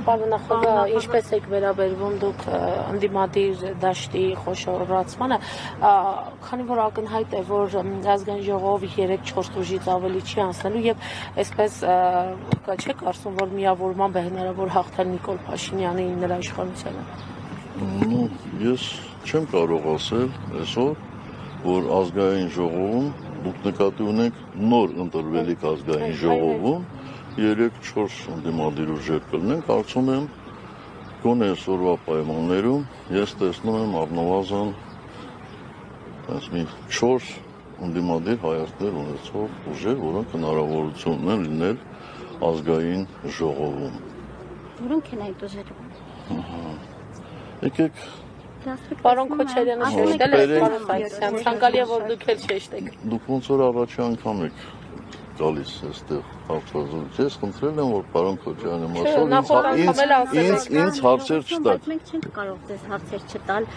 Պարոն նախագահ, ինչպես եք վերաբերվում դուք ընդդիմադիր դաշտի խոշորացմանը, քանի որ ակնհայտ է, որ ազգային ժողովը 3-4 ուժից ավելի չի անցնելու եւ այսպես չեք կարծում, որ միավորմամբ է հնարավոր հաղթել Նիկոլ Փաշինյանի նրա իշխանությանը։ Ես չեմ կարող ասել այսօր, որ ազգային ժողովում դուք նկատի ունեք նոր ընտրվելիք ազգային ժողովում 3-4 ընդդիմադիր ուժեր կլինեն, կարծում եմ գոնե այսօրվա պայմաններում ես տեսնում եմ առնվազն 4 ընդդիմադիր հայացքներ ունեցող ուժեր, որոնք հնարավորություն ունեն լինել ազգային ժողովում։ Որոնք են այդ ուժերը։ Եկեք Պարոն Քոչարյանը շեշտել է, պարոն Սարգսյան, ցանկալի է, որ դուք էլ շեշտեք։ Դուք ոնց որ առաջի անգամ եք գալիս այստեղ հարցազրույց, ես խնդրել եմ, որ պարոն Քոչարյանը ինձ հարցեր չտաք։ Բայց մենք չենք կարող ձեզ հարցեր չտալ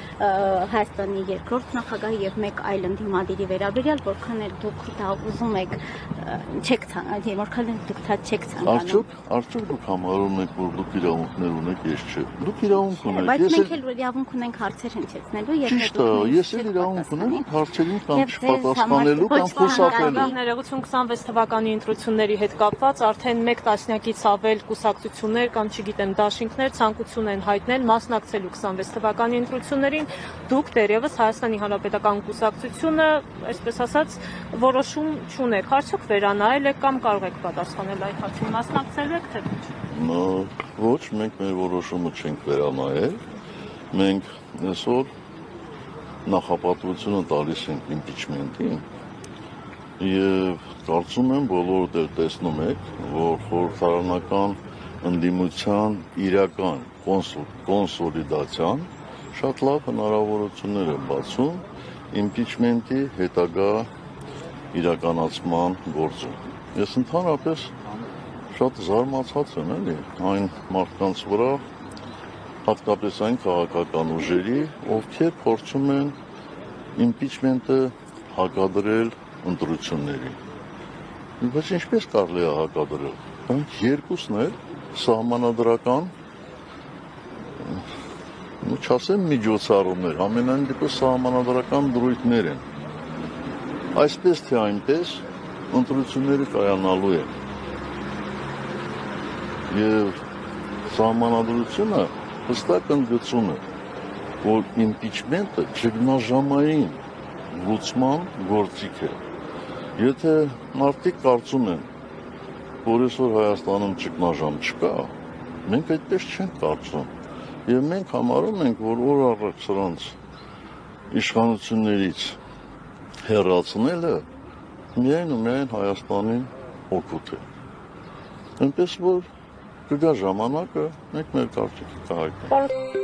Հայաստանի երկրորդ նախագահի եւ մեկ այլ ընդդիմադիրի վերաբերյալ, որքան էլ դուք դա ուզում եք, չեք ցանկանում, որքան էլ դուք դա չեք ցանկանում։ Արդյոք դուք համարում եք, որ դուք իրավունքներ ունեք, ես չէ։ Դուք իրավունք ունեք։ Բայց մենք էլ իրավունք ունենք հարցեր հնչեցնելու եւ Ճիշտ է, ես էլ իրավունք ունեմ հարցերին կամ չպատասխանելու կամ խուսափելու։ Ներողություն 26 թվականի ընտրությունների հետ կապված արդեն 1 տասնյակից ավել կուսակցություններ կամ չգիտեմ դաշինքներ ցանկություն են հայտնել մասնակցելու 26 թվականի ընտրություններին։ Դուք դեռևս Հայաստանի Հանրապետական կուսակցությունը, այսպես ասած, որոշում չունեք։ Արդյոք վերանայել եք կամ կարող եք պատասխանել այդ հարցին, մասնակցելու եք թե ոչ։ Ոչ, մենք մեր որոշումը չենք վերանայել։ Մենք այսօր նախապատվությունը տալիս ենք իմպիչմենտին եւ կարծում եմ բոլորդ տեսնում եք, որ խորհրդարանական ընդդիմության իրական կոնսոլիդացիան շատ լավ հնարավորություններ է բացում իմպիչմենտի հետագա իրականացման գործում։ Ես ընդհանրապես շատ զարմացած եմ այն մարդկանց վրա, հատկապես այն քաղաքական ուժերի, ովքեր փորձում են իմպիչմենտը հակադրել ընտրություններին։ Բայց ինչպես կարելի է հակադրել։ Դրանք երկուսն էլ սահմանադրական, չասեմ միջոցառումներ, ամենայն դեպս սահմանադրական դրույթներ են։ Այսպես թե այնպես ընտրությունները կայանալու են։ Եվ սահմանադրությունը հստակ ընդգծում է, որ իմպիչմենտը ճգնաժամային լուծման գործիք է։ Եթե մարդիկ կարծում են, որ այսօր Հայաստանում ճգնաժամ չկա, մենք այդպես չենք կարծում։ Եվ մենք համարում ենք, որ օր առաջ սրանց իշխանություններից հեռացնելը միայն ու միայն Հայաստանին օգուտ է։ Այնպես որ կգա ժամանակը, մենք մեր կարծիքը կհայտնենք։